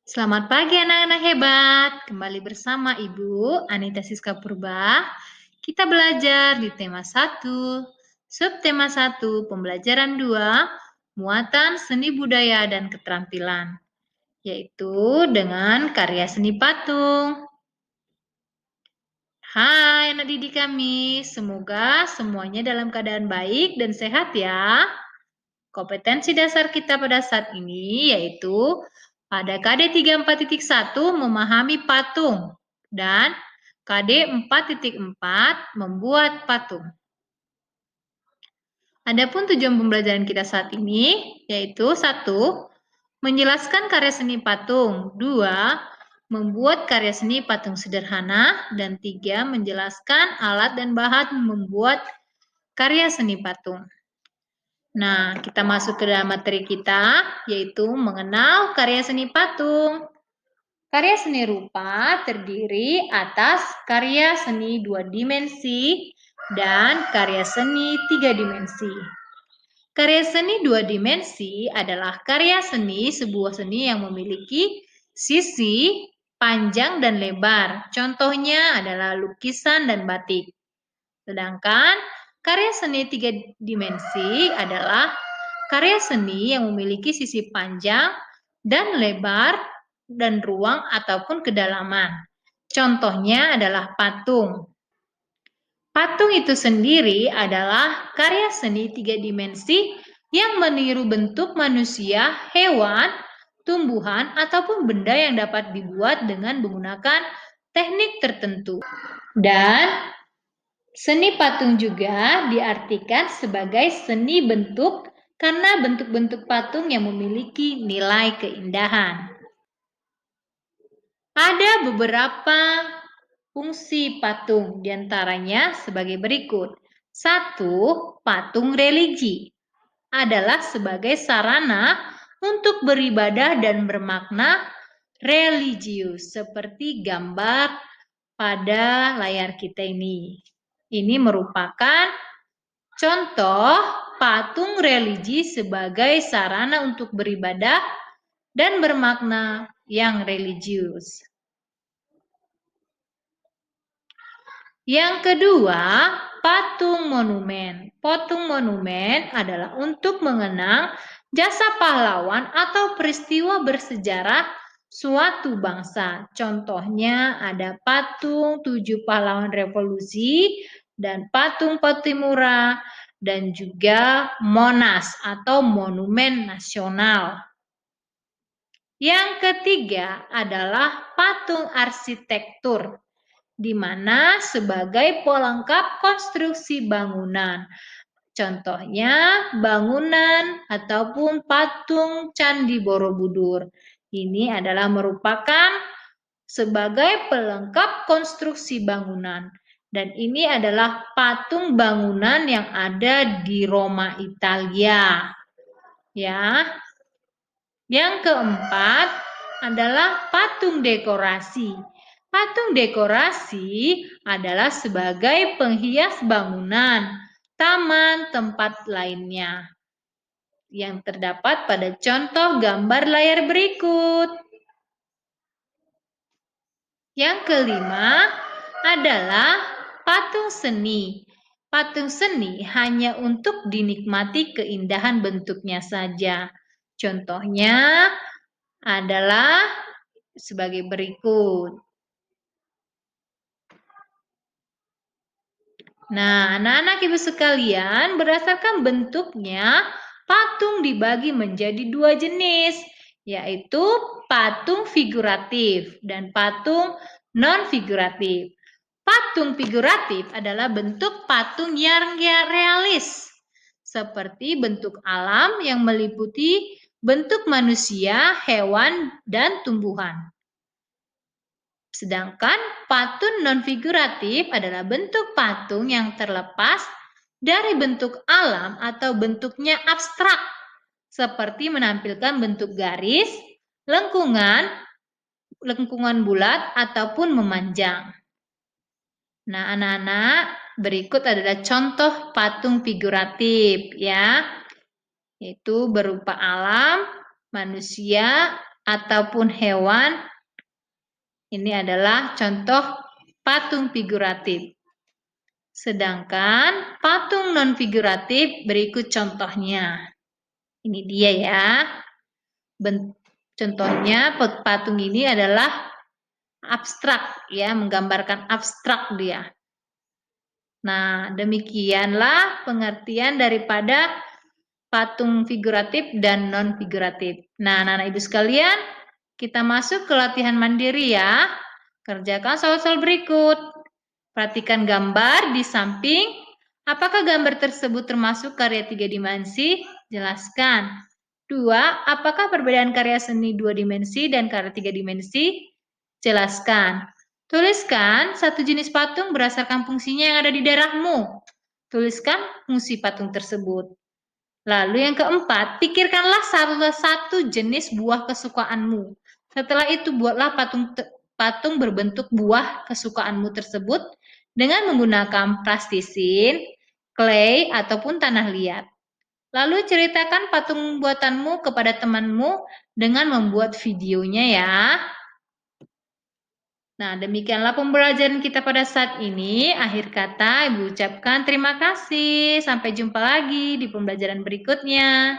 Selamat pagi anak-anak hebat. Kembali bersama Ibu Anita Siska Purba. Kita belajar di tema 1, subtema 1, pembelajaran 2, muatan seni budaya dan keterampilan, yaitu dengan karya seni patung. Hai anak didik kami, semoga semuanya dalam keadaan baik dan sehat ya. Kompetensi dasar kita pada saat ini yaitu pada KD 34.1 memahami patung dan KD 4.4 membuat patung. Adapun tujuan pembelajaran kita saat ini yaitu 1. Menjelaskan karya seni patung, 2. Membuat karya seni patung sederhana, dan 3. Menjelaskan alat dan bahan membuat karya seni patung. Nah, kita masuk ke dalam materi kita, yaitu mengenal karya seni patung. Karya seni rupa terdiri atas karya seni 2 dimensi dan karya seni 3 dimensi. Karya seni 2 dimensi adalah karya seni sebuah seni yang memiliki sisi, panjang, dan lebar. Contohnya adalah lukisan dan batik. Sedangkan karya seni 3 dimensi adalah karya seni yang memiliki sisi panjang dan lebar dan ruang ataupun kedalaman. Contohnya adalah patung. Patung itu sendiri adalah karya seni 3 dimensi yang meniru bentuk manusia, hewan, tumbuhan, ataupun benda yang dapat dibuat dengan menggunakan teknik tertentu. Dan seni patung juga diartikan sebagai seni bentuk karena bentuk-bentuk patung yang memiliki nilai keindahan. Ada beberapa fungsi patung, diantaranya sebagai berikut. 1. Patung religi adalah sebagai sarana untuk beribadah dan bermakna religius, seperti gambar pada layar kita ini. Ini merupakan contoh patung religi sebagai sarana untuk beribadah dan bermakna yang religius. Yang kedua, patung monumen. Patung monumen adalah untuk mengenang jasa pahlawan atau peristiwa bersejarah suatu bangsa. Contohnya ada patung 7 pahlawan revolusi dan patung Patimura dan juga Monas atau Monumen Nasional. Yang ketiga adalah patung arsitektur, di mana sebagai pelengkap konstruksi bangunan. Contohnya bangunan ataupun patung Candi Borobudur. Ini adalah merupakan sebagai pelengkap konstruksi bangunan. Dan ini adalah patung bangunan yang ada di Roma, Italia. Ya. Yang keempat adalah patung dekorasi. Patung dekorasi adalah sebagai penghias bangunan, taman, tempat lainnya yang terdapat pada contoh gambar layar berikut. Yang kelima adalah patung seni. Patung seni hanya untuk dinikmati keindahan bentuknya saja. Contohnya adalah sebagai berikut. Nah, anak-anak ibu sekalian, berdasarkan bentuknya, patung dibagi menjadi 2 jenis, yaitu patung figuratif dan patung non-figuratif. Patung figuratif adalah bentuk patung yang realis, seperti bentuk alam yang meliputi bentuk manusia, hewan, dan tumbuhan. Sedangkan patung non-figuratif adalah bentuk patung yang terlepas dari bentuk alam atau bentuknya abstrak, seperti menampilkan bentuk garis, lengkungan bulat, ataupun memanjang. Nah, anak-anak, berikut adalah contoh patung figuratif, ya, yaitu berupa alam, manusia, ataupun hewan, ini adalah contoh patung figuratif. Sedangkan patung non-figuratif berikut contohnya. Ini dia ya. Contohnya patung ini adalah abstrak ya, menggambarkan abstrak dia. Nah, demikianlah pengertian daripada patung figuratif dan non-figuratif. Nah, anak-anak ibu sekalian, kita masuk ke latihan mandiri ya. Kerjakan soal-soal berikut. Perhatikan gambar di samping. Apakah gambar tersebut termasuk karya 3 dimensi? Jelaskan. 2. Apakah perbedaan karya seni 2 dimensi dan karya 3 dimensi? Jelaskan. Tuliskan satu jenis patung berdasarkan fungsinya yang ada di daerahmu. Tuliskan fungsi patung tersebut. Lalu yang keempat, pikirkanlah salah satu jenis buah kesukaanmu. Setelah itu buatlah patung berbentuk buah kesukaanmu tersebut dengan menggunakan plastisin, clay, ataupun tanah liat. Lalu ceritakan patung buatanmu kepada temanmu dengan membuat videonya ya. Nah, demikianlah pembelajaran kita pada saat ini. Akhir kata, Ibu ucapkan terima kasih. Sampai jumpa lagi di pembelajaran berikutnya.